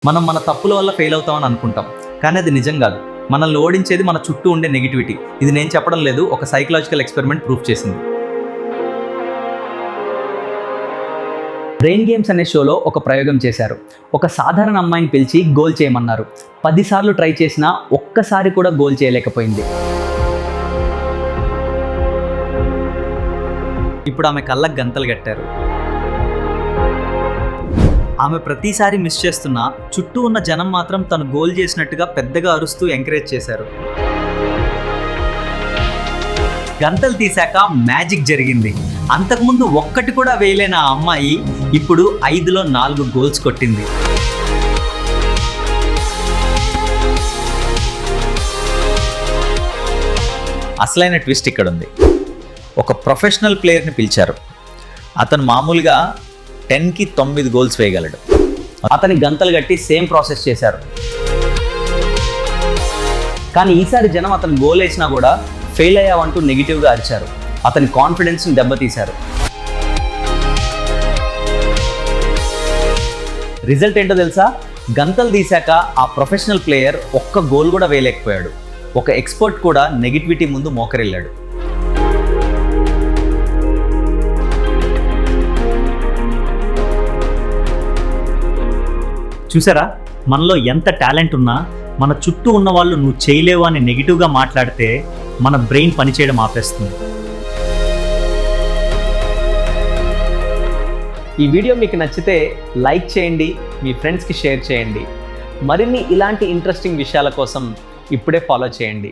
మనం మన తప్పుల వల్ల ఫెయిల్ అవుతామని అనుకుంటాం, కానీ అది నిజం కాదు. మనల్ని ఓడించేది మన చుట్టూ ఉండే నెగిటివిటీ. ఇది నేను చెప్పడం లేదు, ఒక సైకలాజికల్ ఎక్స్పెరిమెంట్ ప్రూఫ్ చేసింది. బ్రెయిన్ గేమ్స్ అనే షోలో ఒక ప్రయోగం చేశారు. ఒక సాధారణ అమ్మాయిని పిలిచి గోల్ చేయమన్నారు. 10 సార్లు ట్రై చేసినా ఒక్కసారి కూడా గోల్ చేయలేకపోయింది. ఇప్పుడు ఆమె కళ్ళకు గంతలు కట్టారు. ఆమె ప్రతిసారి మిస్ చేస్తున్నా చుట్టూ ఉన్న జనం మాత్రం తను గోల్ చేసినట్టుగా పెద్దగా అరుస్తూ ఎంకరేజ్ చేశారు. గంతలు తీశాక మ్యాజిక్ జరిగింది. అంతకుముందు ఒక్కటి కూడా వేయలేని ఆ అమ్మాయి ఇప్పుడు 5లో 4 గోల్స్ కొట్టింది. అసలైన ట్విస్ట్ ఇక్కడ ఉంది. ఒక ప్రొఫెషనల్ ప్లేయర్ని పిలిచారు. అతను మామూలుగా 10కి 9 గోల్స్ వేయగలడు. అతని గంతలు కట్టి సేమ్ ప్రాసెస్ చేశారు. కానీ ఈసారి జనం అతను గోల్ వేసినా కూడా ఫెయిల్ అయ్యావంటూ నెగిటివ్గా అరిచారు. అతని కాన్ఫిడెన్స్ని దెబ్బతీశారు. రిజల్ట్ ఏంటో తెలుసా? గంతలు తీశాక ఆ ప్రొఫెషనల్ ప్లేయర్ ఒక్క గోల్ కూడా వేయలేకపోయాడు. ఒక ఎక్స్పర్ట్ కూడా నెగిటివిటీ ముందు మోకరిల్లాడు. చూసారా, మనలో ఎంత టాలెంట్ ఉన్నా మన చుట్టూ ఉన్న వాళ్ళు నువ్వు చేయలేవు అని నెగిటివ్గా మాట్లాడితే మన బ్రెయిన్ పనిచేయడం ఆపేస్తుంది. ఈ వీడియో మీకు నచ్చితే లైక్ చేయండి, మీ ఫ్రెండ్స్కి షేర్ చేయండి. మరిన్ని ఇలాంటి ఇంట్రెస్టింగ్ విషయాల కోసం ఇప్పుడే ఫాలో చేయండి.